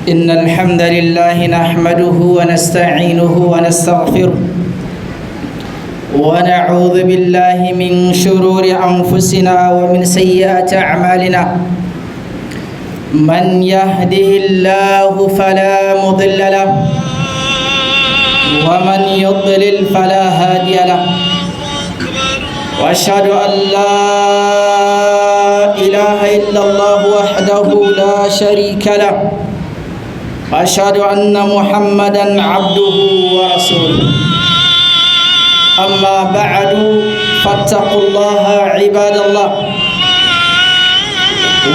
إن الحمد لله نحمده ونستعينه ونستغفره ونعوذ بالله من شرور أنفسنا ومن سيئات أعمالنا من يهده الله فلا مضل له ومن يضلل فلا هادي له وأشهد أن لا إله إلا الله وحده لا شريك له وأشهد أن محمدًا عبده ورسوله أما بعد فاتقوا الله عباد الله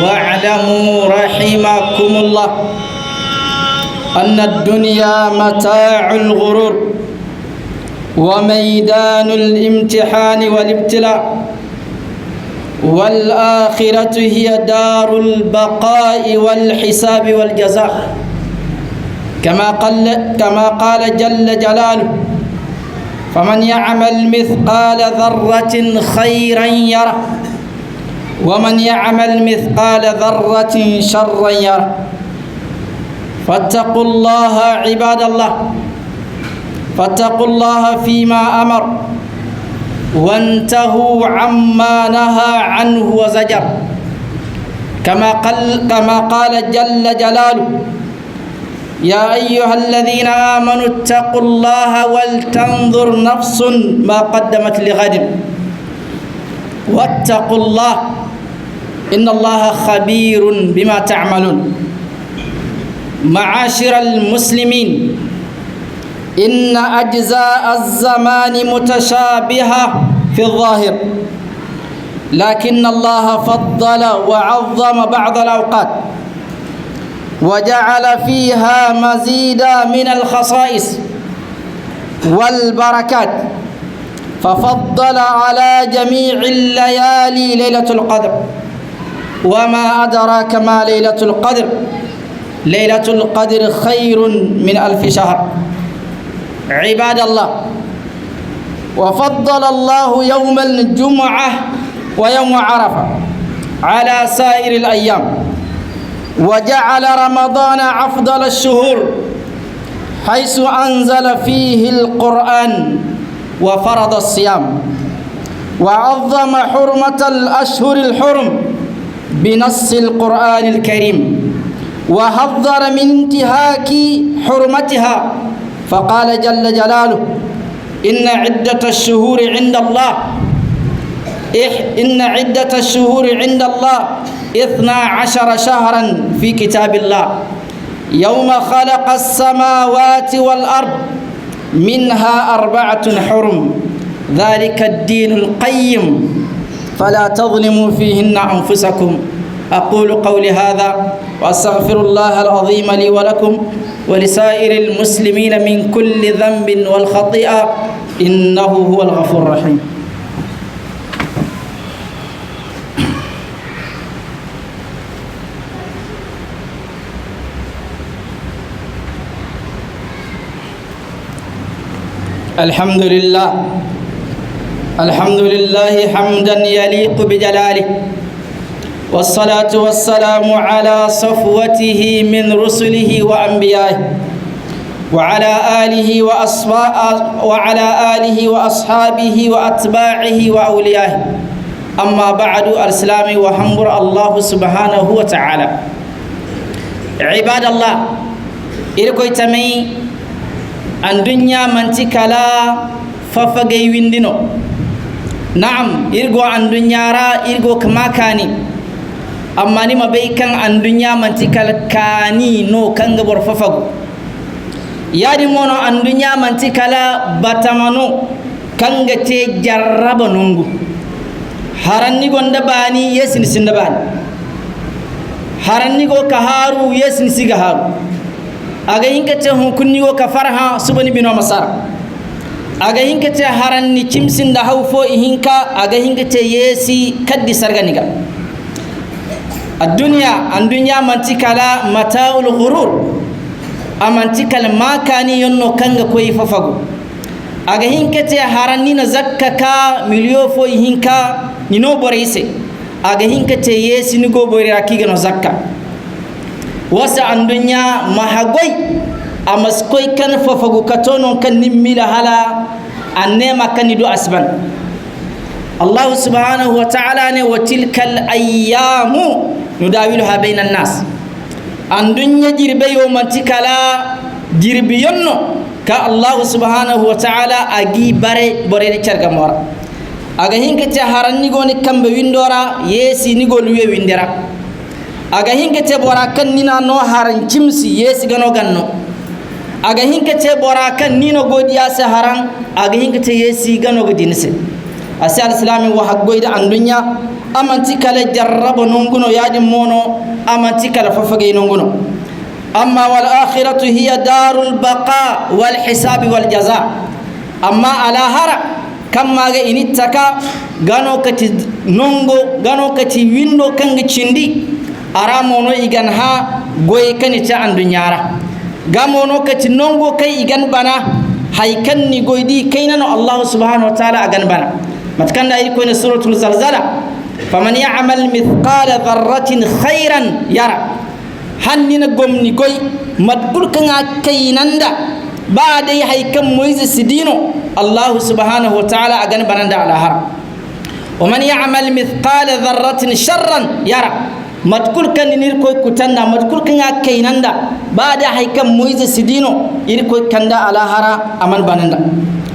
واعلموا رحمكم الله أن الدنيا متاع الغرور وميدان الامتحان والابتلاء والآخرة هي دار البقاء والحساب والجزاء كما قال جل جلاله فمن يعمل مثقال ذرة خيرا يره ومن يعمل مثقال ذرة شرا يره فاتقوا الله عباد الله فاتقوا الله فيما أمر وانتهوا عما نهى عنه وزجر كما قال جل جلاله يا أيها الذين آمنوا اتقوا الله ولتنظر نفس ما قدمت لغد واتقوا الله إن الله خبير بما تعملون معاشر المسلمين إن أجزاء الزمان متشابهة في الظاهر لكن الله فضل وعظم بعض الأوقات وجعل فيها مزيدا من الخصائص والبركات ففضل على جميع الليالي ليلة القدر وما أدراك ما ليلة القدر ليلة القدر خير من 1000 شهر عباد الله وفضل الله يوم الجمعة ويوم عرفة على سائر الأيام وجعل رمضان أفضل الشهور حيث أنزل فيه القرآن وفرض الصيام وعظم حرمة الأشهر الحرم بنص القرآن الكريم وحذر من انتهاك حرمتها فقال جل جلاله إن عدة الشهور عند الله 12 شهرا في كتاب الله يوم خلق السماوات والأرض منها 4 حرم ذلك الدين القيم فلا تظلموا فيهن أنفسكم أقول قولي هذا وأستغفر الله العظيم لي ولكم ولسائر المسلمين من كل ذنب والخطيئة إنه هو الغفور الرحيم الحمد لله حمدا يليق بجلاله والصلاة والسلام على صفوته من رسله وأنبيائه وعلى آله وأصحابه وأتباعه وأوليائه أما بعد الإسلام وحمر الله سبحانه وتعالى عباد الله إلكوي تمي الدنيا منتكلا ففجي ويندينو نعم إرجو الدنيا را إرجو كما كاني أما نما بيكان الدنيا منتكلا كاني نو كان جبر ففجو يادي منو الدنيا منتكلا باتمانو كان جتي جرب نونغو هرني غندا باني يسني سندبان هرني غو كهارو يسني سيغهارو aga hinkate hunkunni wo ka farha subani bino masar aga hinkate haranni cimsinda hawfo hinka aga hinkate yesi kaddi sarganiga الدنيا منتكلا متاع الغرور amantikal makani yonno kanga koy fafago aga hinkete haranni na zakkaka miliyo fo hinka nino boreise aga hinkete yesi ni go bore rakiga no zakka wasa an dunya mahagoy amaskoy kan fofogu katono kan nimmila hala annema kan du asban Allah subhanahu wa ta'ala ne wa tilkal ayyamu nudawiluha bainan nas an dunya jirbe yo mantikala jirbi yonno ka Allah subhanahu wa ta'ala agi bare bore charga mora aga hinke ta haranni goni kambe windora yesi ni gol we windera aga hinke te bora kan nina no haran cimsi yesi gano ganno aga hinke te bora kan nino godiya se haran aga hinke te yesi gano godinse asal islami wa haggoida an dunya amanti kala jarrabo nonguno yaadi mono amanti kala fafage nonguno amma wal akhiratu hiya darul baqa wal hisab wal jaza amma ala hara kamma ga inittaka gano kati nongo gano kati windo kanga cindi aramono igan ha goy kanita an dunyara gamono kati nongo kai igan bana haykan ni goydi kaynano Allah subhanahu wa ta'ala agan bana matkanda iko ne suratul zalzala faman ya'mal mithqala dharratin khairan yara hannina gomni goy madbul kanga kaynanda baade haykan moize sidino Allah subhanahu wa ta'ala agan bananda ala har ومن يعمل مثقال ذرة شرا يرى matkul kan nir koy kutanda matkul kan kaynanda bada haykam moize sidino ir koy kanda ala hara aman bananda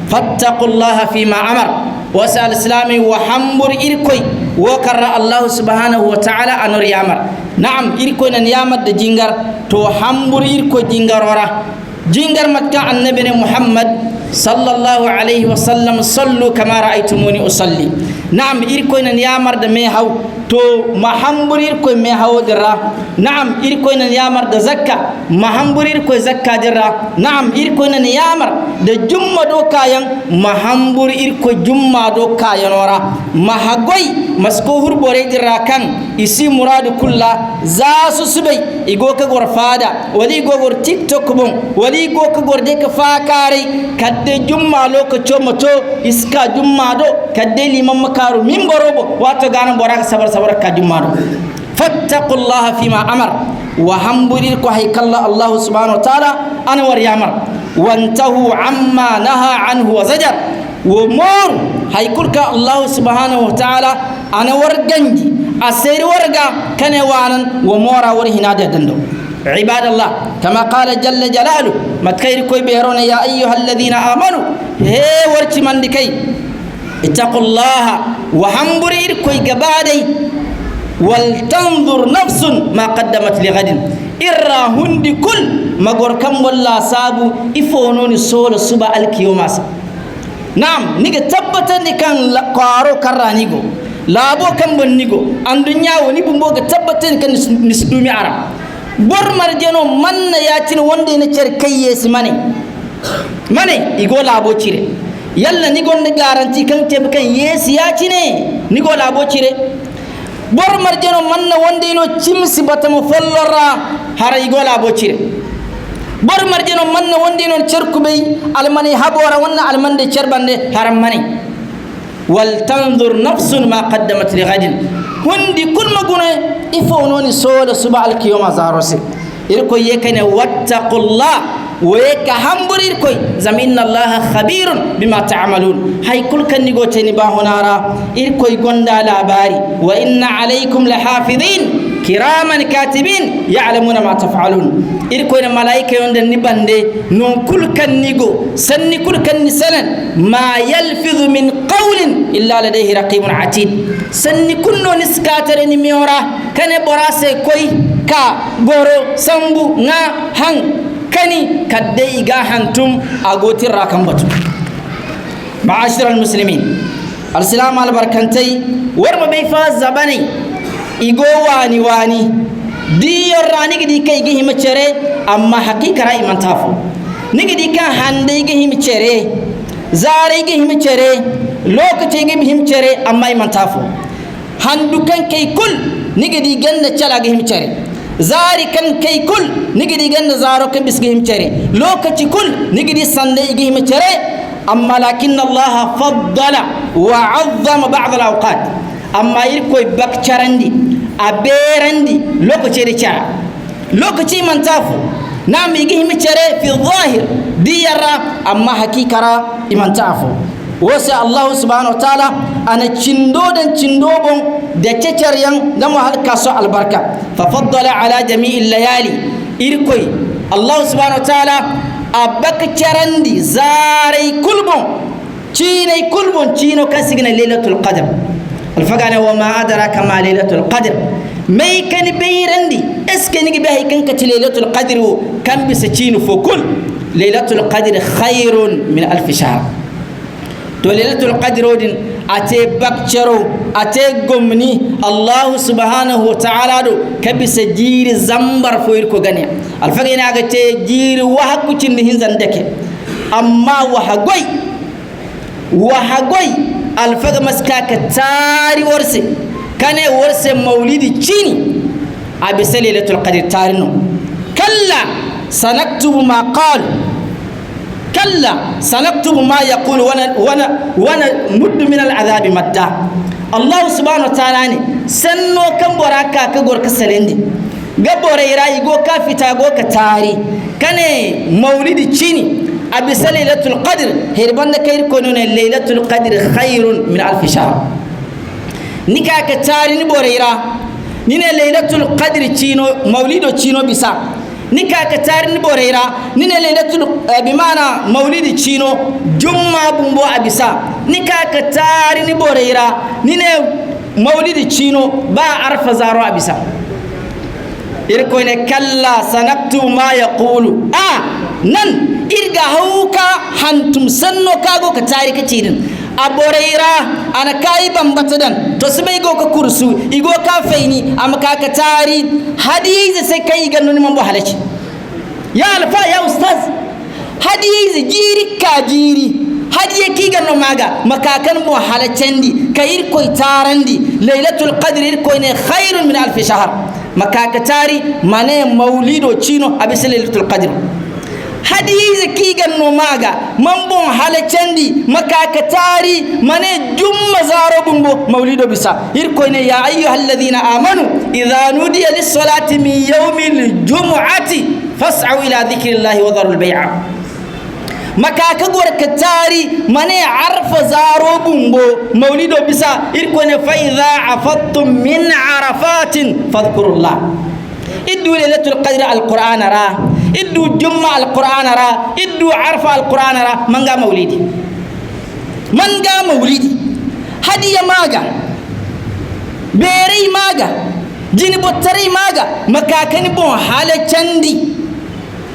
fattaqullaha fima amar wasal islami wa hambur ir koy wo karra Allah subhanahu wa ta'ala anur yamar na'am ir koy nan yamar da jingar to hambur ir koy jingarora jingar matka annabi Muhammad sallallahu alaihi wasallam sallu kama ra'aytumuni usalli na'am ir koy nan yamar da me haw to mahamburir koy me hawdira na'am ir koy nan yamar da zakka mahamburir koy zakka dira na'am ir koy nan yamar da jumma do kayan mahambur ir koy jumma do kayan ora mahagoy masko hurbore dira kan isi muradu kulla za su subai igo ka gorfada wali go gor tiktok bon wali go ka gor de ka fakare kadde jumma lokaco mato iska jumma do kadde liman makaru min borobo wato ganan boraka sabar sabar ka jumma do fattaqullaha fima amar wa hamburir ko haykalla Allah subhanahu wa ta'ala ana war yamar wantahu amma naha anhu wa zajar wa mur haykulka Allah subhanahu wa ta'ala ana war ganji asir warga kane wanan wa mora war hinada dando عباد الله كما قال جل جلاله ما تخير كوي بيرون يا أيها الذين آمنوا هي ورتي من دكي اتقوا الله وهمبرير كوي قبادي ولتنظر نفس ما قدمت لغد إرى هندي كل ما قر كم ولا سابو إفونون السول الصبا الكيوماس نعم نيجي تبتا نكان قارو كرانيغو لابو كم بنيغو عن دنيا ونبو تبتا نكان نسدومي عرب bor marjeno manna yatin wonde ne cer kayyesi mane igo labo cire yalla ni gonde garanti kan tebe kan yesi yatine ni go labo cire bor marjeno manna wonde no cimsi batamo follora hara igo labo cire bor marjeno manna wonde no cerkubey almani habora wonna almande cerbande haram mane wal tanzur nafsun ma qaddamat li ghadin hundi kul magune ifononi sola suba alkiyoma zarose irko yekane wattaqullah weka hamburir koy zaminna Allah khabirun bima ta'malun hay kul kanni goteni ba honara irko gonda labari wa inna alaykum lahafidhin kiraman katibin ya'lamuna ma taf'alun irko ne malaika yonde ni bande non kul kanni go sanni kul kanni sanan ma yalfidhu min qawlin illa ladayhi raqibun atid sanni kunno niskatere ni miora kane borase koy ka goro sambu nga hang kani kadde iga hantum agotir rakam batu ma'ashara almuslimin alsalam al barkantay warma bay fa zabani igo wani diyor rani gidi kay gi himcere amma hakika ra iman tafu nigi di kan hande gi himcere zare gi himcere lokaci gi himcere amma iman tafu handu kan kay kul nigi di ganda cala gi himcere zari kan kay kul nigi di ganda zaro kan bisgi himcere lokaci kul nigi di sande gi himcere amma lakin Allah faddala wa azzama ba'd al-awqat amma irkoy bakcarandi aberandi lokaci de cara lokaci man tafu na mi gi himi cere fi zahir diyara amma hakikara iman tafu wasi Allah subhanahu wa ta'ala ana cindobon da ceceryan da mu halka su albarka fa faddala ala jami'il layali irkoi Allah subhanahu wa ta'ala abakcarandi zarai kulbon cino kasigna lailatul qadr alfagana wa ma adraka ma lailatul qadr mai kan bayrandi eske ni be hay kan ka lailatul qadr kan bisa cino fo kul lailatul qadr khairun min alf shahr to lailatul qadr odin ate bakcaro ate gomni Allah subhanahu wa ta'ala do kabisa jiri zambar fo irko gane alfagana ga te jiri wa hakucin ni hinzan dake amma wa hagoi alfaga maskaka tari warse kane warse maulidi chini abisa lailatul qadr tarino kalla sanaktubu ma qalu kalla sanaktubu ma yaqulu wana muddu min al'adhab madda Allah subhanahu wa ta'ala ne sanno kan boraka ka gorka salendi gabore irayi go ka fita go ka tari kane maulidi chini abisa lailatul qadr hirban da kai ko ne lailatul qadr khairun min alf shahr nika ka tari ni boreira ni ne lailatul qadr chino maulido chino bisa nika ka tari ni boreira ni ne lailatul bimana maulidi chino jumma bumbo abisa nika ka tari ni boreira ni ne maulidi chino ba arfa zaro abisa irko ne kalla sanaktu ma yaqulu nan irga hauka hantum sanno kago ka tari ka tidin aboreira ana kai bambatadan to subai go ka kursu igo ka faini am ka tari hadizi sai kai ganun man bo halaci ya alfa ya ustaz hadizi jiri hadiye ki ganno maga makakan bo halacandi kayir koy tarandi lailatul qadr ir koy ne khairun min alf shahr makaka tari mane maulido chino abisa lailatul qadr hadiza kigan no maga mambon halacandi makaka tari mane jumma zaro bumbo maulido bisa irkoine ya ayyuhalladhina amanu idha nudiya lis-salati min yawmil jumu'ati fas'au ila dhikrillahi wa dharul bay'a makaka gorka tari mane arfa zaro bumbo maulido bisa irkoine fa idha afattum min arafatin fadhkurullah iddu lailatul qadr alquran ra iddu jumma alquran ra iddu arfa alquran ra manga maulidi hadiya maga beri maga jini bottari maga makakani bon halacandi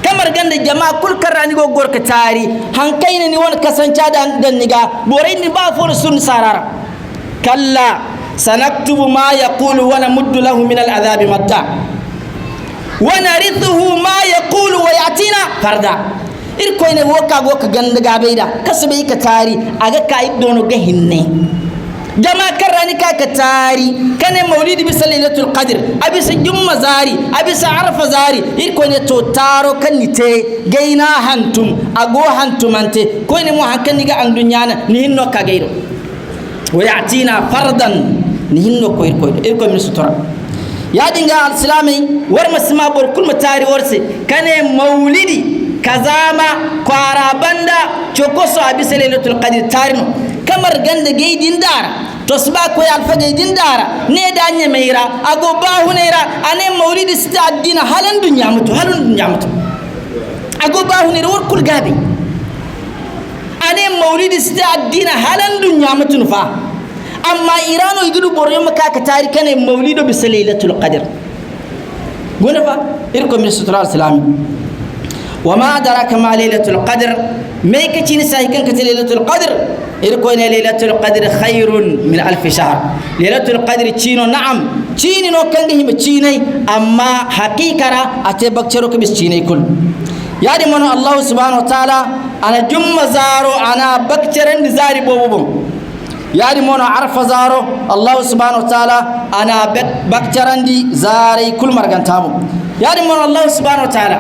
kamar ganda jama'a kul karani go gorka tari hankaina ni won kasanca dan niga borai ni ba for sun sarara kalla sanaktubu ma yaqulu wa namuddu lahu min al'adhabi matta ونرثه ما يقول وياتينا فردا irkoine woka goka ganda gabeida kasbe ka tari aga kai dono ga hinne jama karani ka tari kane maulidi bi lailatul qadr abisa jumma zari abisa arfa zari irkoine to taro kanite gaina hantum ago hantumante koine mo hankani ga andunyana ni hinno ka gairo wayatina fardan ni hinno ko irko min sutura ya dinga al-islami war masma bor kul matari warse kane maulidi kazama kwara banda chokoso abisa lailatul qadr tarino kamar ganda geidin dara to sba ko alfa geidin dara ne danya meira ago bahunera ane maulidi stadina halan dunya mutu ago bahunera war kul gabe ane maulidi stadina halan dunya mutu fa amma irano idudu boryo makaka tari kane maulido bi lailatul qadr gona fa irko min sutra al-islam wama adraka ma lailatul qadr mai kaci ni sai kan ka lailatul qadr irko ne lailatul qadr khairun min alf shahr lailatul qadr chino na'am chini no kanga hima chinai amma haqiqara ate bakcero ko bis chinai kul yadi mono Allah subhanahu wa ta'ala ana jumma zaro ana bakceran zari bobobom yadi mono arfa zaro Allah subhanahu wa ta'ala ana bakcarandi zari kul margantamu yadi mono Allah subhanahu wa ta'ala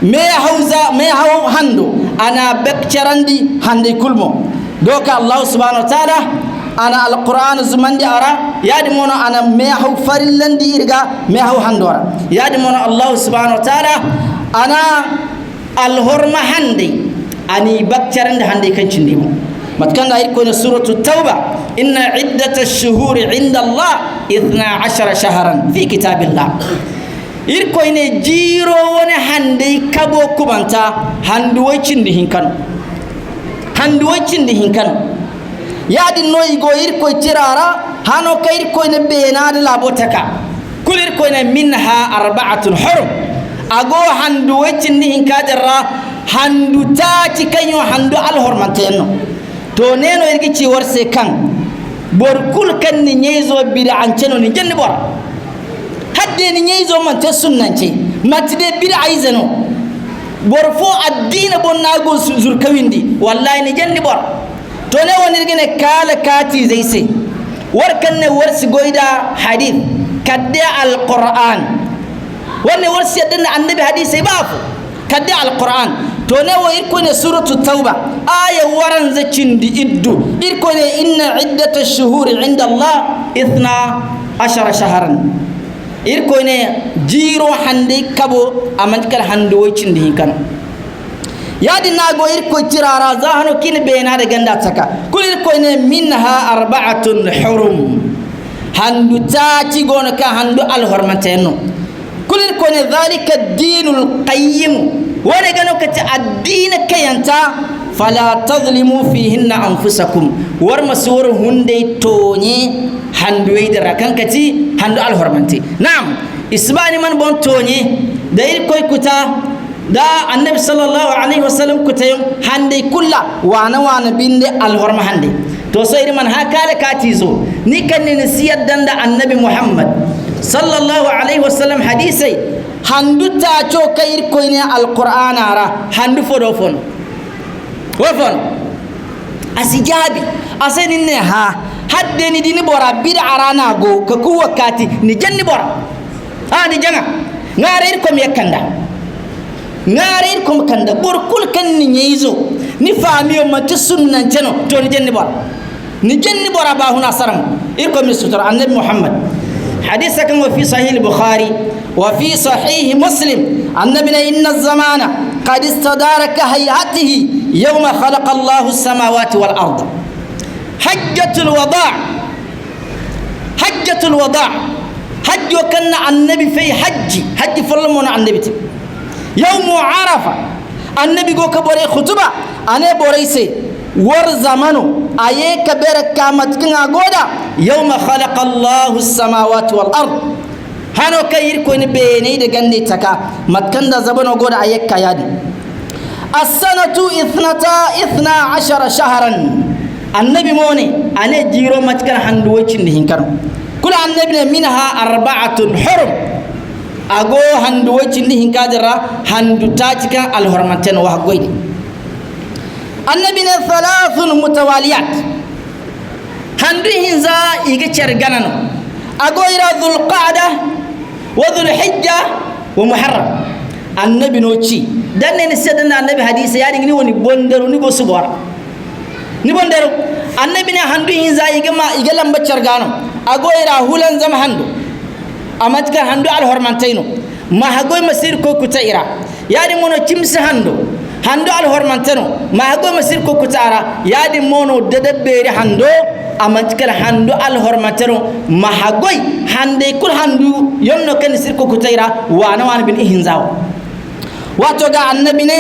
me haw hando ana bakcarandi hande kulmo doka Allah subhanahu wa ta'ala ana alquran zumandi ara yadi mono ana me haw farillandi irga me haw handora yadi mono Allah subhanahu wa ta'ala ana alhorma hande ani bakcarande hande kancindimo matkanda ay ko suratu tauba inna iddatash shuhuri inda Allah 12 shahran fi kitabillah irkoyne jiro woni hande kabo kubanta handu wacindi hinkan yadi noy go irkoy tirara hano kayr koyne beenade labotaka kulir koyne minha arba'atun hurum ago handu wacindi hinkadarra handu taati kanyo handu alhormantenno to neno irgi ci warse kan bor kul kan ni nyezo bid'an ceno ni janni bor hadde ni nyezo man te sunnance matide bid'a izeno bor fo addina bonnago zurkawindi wallahi ni janni bor to ne wonirgi ne kala kati zaise war kan ne warsi goida hadith kadde alquran wanne warsi yadda annabi hadisi bafu kadde alquran to ne wo irkone suratu tauba aya waran zacindi iddu irkone inna iddatash shuhuri inda Allah 12 shahran irkone jiro hande kabo amankal hande wocindi hinkan yadi nago irko tirara zahano kin beenade ganda taka kul irkone minha arba'atun hurum handu taati gono ka handu alhormantenno kul irkone dhalika ad-dinul qayyim wani gano ka ta addina kayanta fala tadhlimu fihinna anfusakum war masur hunde tonye handu idara kankati handu alhormanti na'am isbani man bon tonye da ir koy kuta da annabi sallallahu alaihi wasallam kutayum hande kulla wana binde alhorma hande to so ir man hakale katizo ni kan ni siyad danda annabi muhammad sallallahu alaihi wasallam hadisi handu ta cho kayir koyne alquran ara handu fodo fon wofon asijabi aseni ne ha hadde ni dini bora bid'a arana go ka ku wakati ni janni bora ni janga ngare ko mi yakanda ngare ko kanda bor kul kan ni nyizo ni famiyo mati sunnan jeno to ni janni bora ba huna saram irko mi sutura annabi muhammad حديث كما في صحيح البخاري وفي صحيح مسلم النبي إن الزمان قد استدار كهيئته يوم خلق الله السماوات والأرض حجة الوداع حج وكان النبي في حج فلمون عن النبي يوم عرفة النبي قو كبوري خطبة أنا بوريسي ورزمانو أيه كبير كامت كنا قودا يوم خلق الله السماوات والأرض هانو كير كون بيني دغندي تكا متكن دا زبنو قودا أيه كيادي السنة 12 شهرا النبي موني أنا جيرو متكن هندوچين دهين كانو كل النبي منها 4 حرم أغو هندوچين دهين كادرا هندو تاجكا الحرمتين وحقويدي النبي 3 متواليات هندو هنزا يجتر جنانو أقويرا ذو القعدة وذو الحجة ومحرم النبي نوتشي دنا نسيدنا النبي حديث يعني نيوني بندرو نيبو سبورا نيبندرو النبي هندو هنزا يجلم بتشر جانو أقويرا هولن زم هندو أمتك هندو على هرمانتينو ما هقوي مسير كوكو تايرا يعني منو تمس هندو على هرمانتينو ما هقوي مسير كوكو تايرا يعني منو ددبيري هندو amatkal handu alhormatero mahagoy hande kul handu yonno kan sirko kutaira wana bin ihinzaw wato ga annabi ne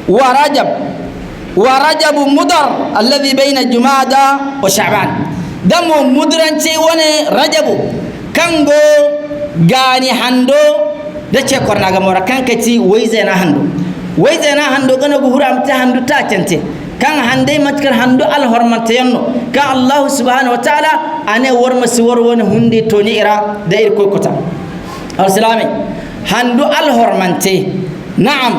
wa rajab mudar alladhi bayna jumada wa sha'ban damo mudranci wone rajabu kango gani hando dace korna ga mora kankati wayzena hando gana buhuram ta handu ta cante kan hande matkar handu alhormante yanno ka Allah subhanahu wa ta'ala ane worma siwor woni hunde toni ira da irko kota al-islami handu alhormante na'am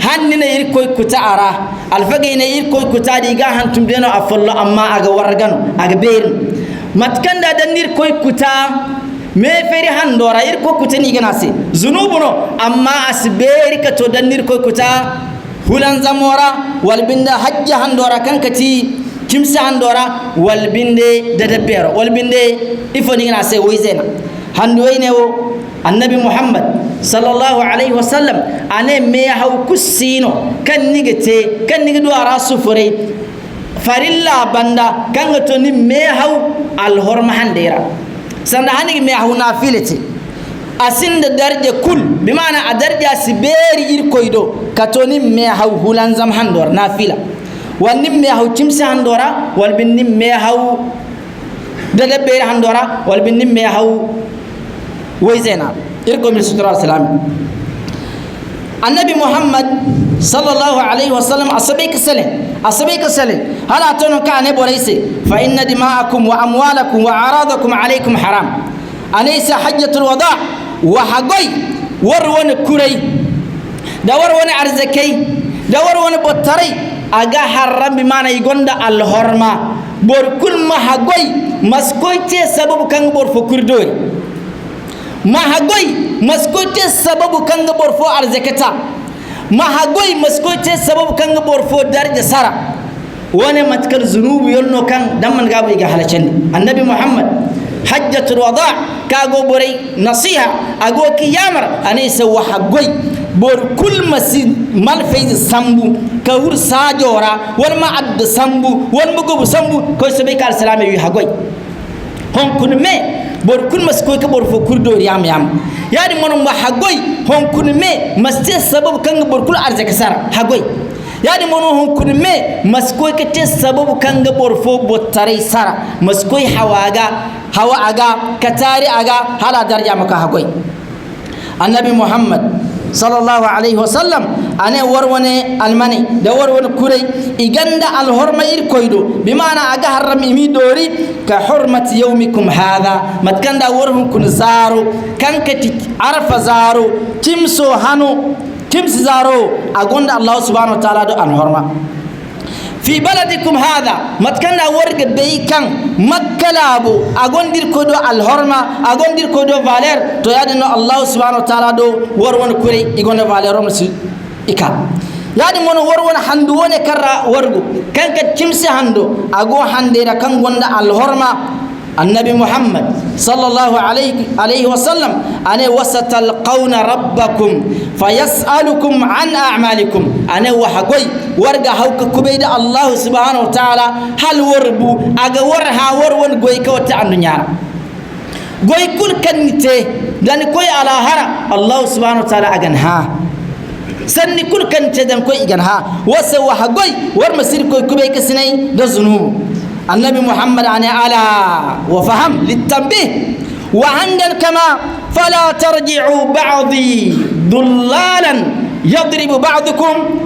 hannina irko kota ara alfagaina irko kota diga hantum deno afallo amma aga wargano aga beer matkanda dan irko kota me feri handora irko kota ni ganase zunubuno amma asberi ka to dan irko kota hulan zamora walbinda hajja handora kankati kimsi handora wal binde da dabbero wal binde ifoni na sai woizena handu wayne wo annabi muhammad sallallahu alaihi wasallam ane me haw kusino kan nigete kan nigi do ara sufure farilla banda kan to ni me haw al horma handira sanda hanigi me haw nafilati asinda darje kul bimana a darja siberi irkoydo katoni me haw hulan zam handor nafila wanni me haw cimsi handora wal binni me haw dada beri handora wal binni me haw wayzena irko min sutra salam annabi muhammad sallallahu alaihi wasallam asabika sale hala tono kane borayse fa inna dima'akum wa amwalakum wa aradakum alaykum haram alaysa hajjatul wada' wa hagoy war woni kuray da war woni arzakay da war woni bottaray aga haram bi mana igonda al horma bor kul ma hagoy maskoyte sababu kan bor fo kurdori ma hagoy maskoyte sababu kan bor fo arzakata ma hagoy maskoyte sababu kan bor fo darja sara woni matkal zunubu yolno kan damman gabu iga halacandi annabi muhammad hajjatul wada' kago boray nasiha ago kiyamar anisa wahagoy bor kul masin mal fayz sambu ka hur sajora wal ma ad sambu wal mugo sambu ko sabe kal salama wi hagoy hon kun me bor kul mas ko ka bor fo kurdo yam yadi monon wa hagoy hon kun me maste sabab kan bor kul arzaka sara hagoy yadi mono hon kun me maskoy ka te sababu kan bor fo bottare sara maskoy hawa aga katari aga hala darja maka hagoy annabi muhammad sallallahu alaihi wasallam ane warwane almani da warwane kurai iganda alhorma irkoido bimana aga haram imi dori ka hurmati yawmikum hadha matkanda warhun kun zaro kankati arfa zaro timso hanu tims zaro agonda allah subhanahu wa ta'ala do alhorma في بلدكم هذا متكنا ورق بيكان مكلابو أغندير كودو الهرما أغندير كودو فالير تو يادنا الله سبحانه وتعالى دو ورون كوري يغند فالير رمسي إكا يادي من ورون حندوون كرا ورغو كان كتشمسي حندو أغو حنديرا كان غند الهرما النبي محمد صلى الله عليه وسلم أنا وستلقون ربكم فيسألكم عن أعمالكم أنا وحقوي ورقا هوك كبيد الله سبحانه وتعالى هل وربو أغورها ورون قوي كوتا عن دنيا قوي كل كنته دان كوي على هرا الله سبحانه وتعالى أغنها سني كل كنته دان كوي أغنها وسوى حقوي ورمسير كوي كبيد كسنين دزنوب النبي محمد عن على وفهم للتنبيه وعندنا كما فلا ترجعوا بعضي ضلالا يضرب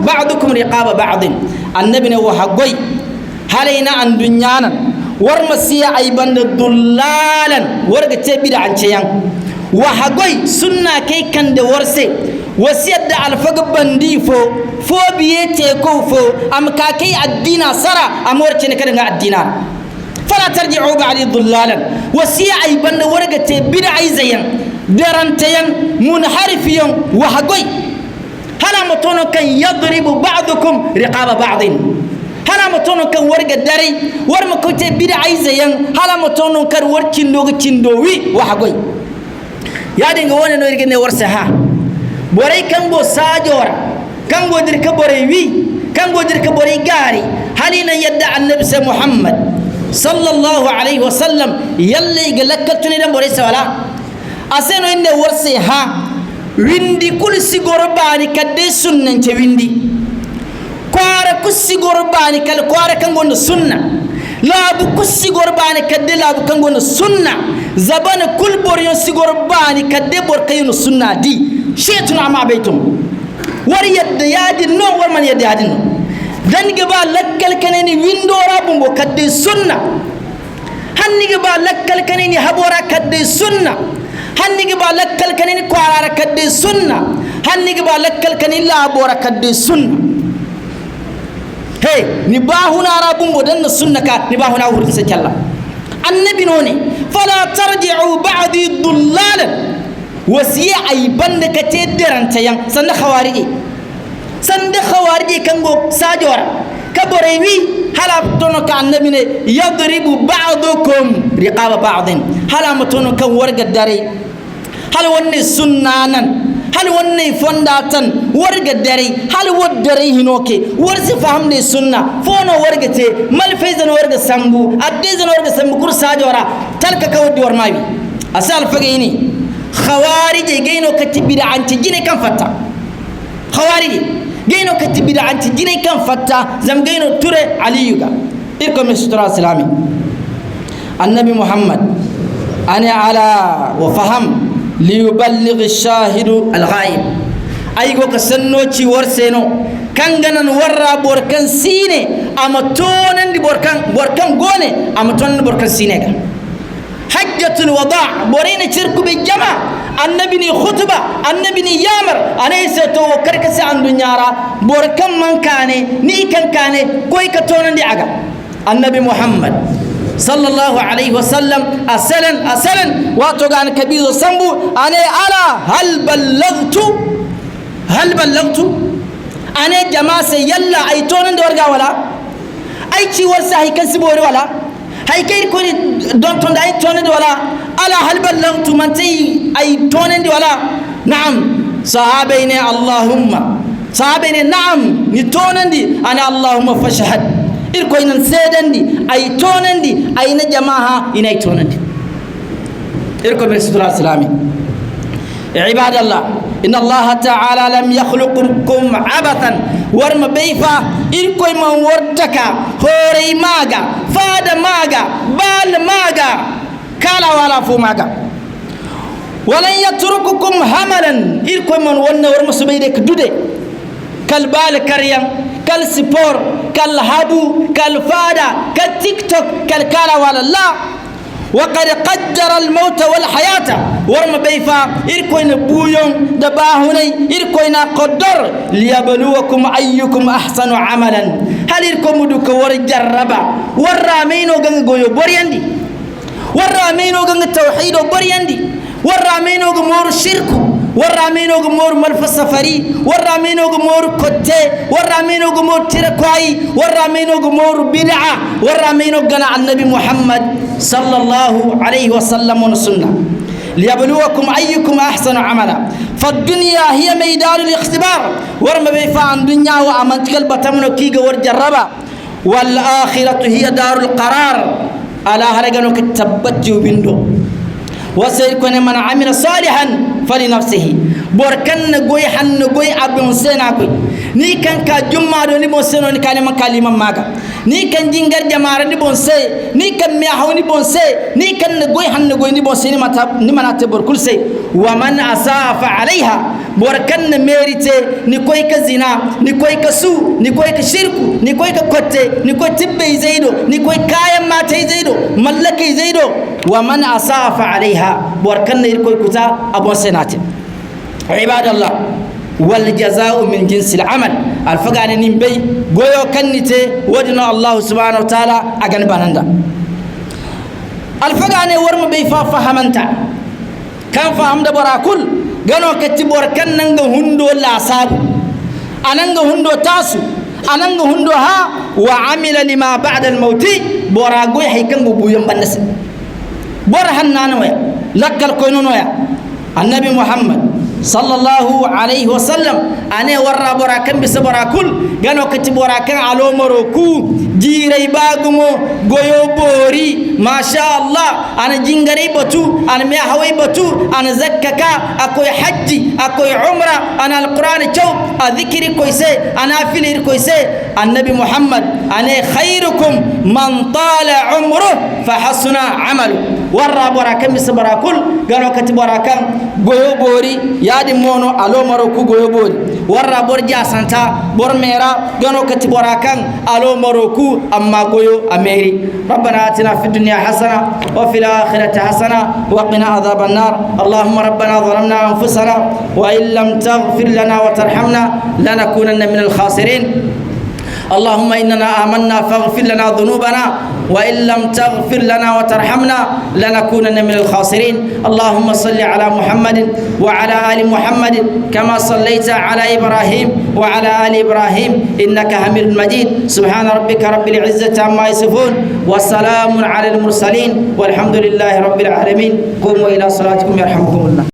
بعضكم رقاب بعض النبي وحقوي هلينا عن دنيانا ورمسيا أي بند ضلالا ورقة بيد عن شيئا وحقوي سنة كي كان دورسي وسيد على فوق بندي فو بيته كوفو أم كاكي الدينا سرا أمورتين كرنا الدينا فلا ترجعوا بعد ضلالا وسيا أي بند ورقة بدع زين درنتين منحرفين وحقوي هلا متونو كان يضرب بعضكم رقاب بعض هلا متونو كان ورقة داري ورما كنت بدع زين هلا متونو كان وركندوي وحقوي يا دينغ وانا نوريكني ورسها boray kango sajora kango dirka boray wi kango dirka boray gari halina yadda annabi sa muhammad sallallahu alaihi wasallam yalle galakatuni dan boray sawala aseno inde worse ha windi kul sigoro bani kadde sunnan ce windi kwara kusigoro bani kal kwara kango no sunna labu kusigoro bani kadde labu kango no sunna zabana kul boryo sigoro bani kadde bor kayno sunna di شيتنا ما بيتم وريد يادي نو ورمن يد يادي نو دنجبا لكل كنني ويندورا بومبو كدي سنة هنجبا لكل كنني هبورا كدي سنة هنجبا لكل كنني كوارا كدي سنة هنجبا لكل كنني لا هبورا كدي سنة هي نباهنا رابومبو دن السنة كا نباهنا ورث جل النبي نوني فلا ترجعوا بعدي ضلالا wasiya ay bande ka te deranta yang sanda khawariji kango sajora كبريوي هلا تونو كان نبي يضرب بعضكم رقاب بعض هلا متونو كورق الداري هل وني سنانا هل وني فنداتن ورق الداري هل ودري هنوكي ورس فهم دي سنة فونو ورقتي مال فيزن ورق سامبو أديزن ورق سامبو كور ساجورا تلك كودي ورماوي أسأل فقيني خوارج جينو كتبير عن تجيني كم فتا خوارج جينو كتبير عن تجيني كم فتا زم جينو توري عليوغا إلكم الشطراء السلامي النبي محمد أنا على وفهم ليبلغ الشاهد الغائب أيغو كسنوشي ورسينو كانغانا ورا بوركان سيني أما تونن دي بوركان غوني أما تونن بوركان سيني حجة الوضاع بورين شركو بالجمع النبي خطبة النبي يامر أنا يسوتو كركسي عن دنيارا بوركان من كاني ني كان كوي كتونن دي عقا النبي محمد صلى الله عليه وسلم أسلا واتوغان كبير سنبو أنا ألا هل بلغت أنا جماعة يلا أي تونن دورغا ولا أي شي ورسا هي كنسبوري ولا هي كير كوني دون تون أي تونن ولا ألا هل بلغت من تي أي تونن ولا نعم صحابين اللهم صحابين نعم نتونن دي أنا اللهم فاشهد إلكوين سيدندي أي تونندي أي نجماها إن أي تونندي إلكم رسول الله السلامي عباد الله إن الله تعالى لم يخلقكم عبثا ورم بيفا إلكوين من وردكا هوري ماغا فاد ماغا بال ماغا كالا ولا فو ماغا ولن يترككم هملا إلكوين من ورم سبيدك دودي كالبال كريم كالسبور كالهابو كالفادا كالتيك توك كالكالا ولا لا وقد قدر الموت والحياة ورم بيفا إركوين بويون دباهني إركوين قدر ليبلوكم أيكم أحسن عملا هل إركم دوك ورجربا ورامينو غنغويو بورياندي ورامينو غنغ التوحيد بورياندي ورامينو غمور شركو ورامينو غمور ملف السفري ورامينو غمور كوتي ورامينو غمور تركواي ورامينو غمور بدعة ورامينو غنا النبي محمد صلى الله عليه وسلم والسنة ليبلوكم أيكم أحسن عملا فالدنيا هي ميدان الاختبار ورم بيفا عن دنيا وأمنتك البتمنو كيغا ورجربا والآخرة هي دار القرار على هرغانو كتبت جوبيندو وسيكون من عمل صالحا فلنفسه بوركن غوي حن غوي ابن سينا غوي ني كان كا جمادو ني بونسينو ني كان مكاليما ماغا ني كان جينغار جمار ني بونسي ني كان مي حوني بونسي ني كان غوي حن غوي ني بونسي ني منات بوركل سي ومن اساء فعليها بوركن ميريتي ني كوي كزنا ني كوي كسو ني كوي كشركو ني كوي كوتي ني كوي تبي زيدو ني كوي كايم ماتي زيدو ملكي زيدو ومن اساء فعليها بوركن يركوي كوتا ابو سيناتي عباد الله والجزاء من جنس العمل الفقان نيمبي غويو كنيتي ودنا الله سبحانه وتعالى اغن بانندا الفقان ورم بي فهمنتا كان فهم دبر كل غنو كتبور كان نغ هندو لا ساب انغ هندو تاسو انغ هندو ها وعمل لما بعد الموت بورا غوي هيكن بويم بنس بور حنانويا لكل كوينونويا النبي محمد صلى الله عليه وسلم أنا ورا براكن بسبرا كل جانو كتب براكن على مروكو جيري باغمو غيو بوري ما شاء الله أنا جينغري بتو أنا ميهوي بتو أنا زككا أكوي حجي أكوي عمرة أنا القرآن شوف أذكري كويسة أنا أفيلي كويسة النبي محمد أنا خيركم من طال عمره فحسن عمله ورا براكن بسبرا كل جانو كتب براكن غيو بوري يادي مونو ألو مروكو غيو بوري ورا برجع سانتا برميرا جانو كتب براكن ألو مروكو أما غيو أميري ربنا آتنا في الدنيا حسنة وفي الآخرة حسنة وقنا عذاب النار اللهم ربنا ظلمنا أنفسنا وإن لم تغفر لنا وترحمنا لنكونن من الخاسرين اللهم إننا آمنا فاغفر لنا ذنوبنا وإن لم تغفر لنا وترحمنا لنكونن من الخاسرين. اللهم صل على محمد وعلى آل محمد كما صليت على إبراهيم وعلى آل إبراهيم إنك حميد مجيد. سبحان ربك رب العزة عما يصفون وسلام على المرسلين والحمد لله رب العالمين. قوموا إلى صلاتكم يرحمكم الله.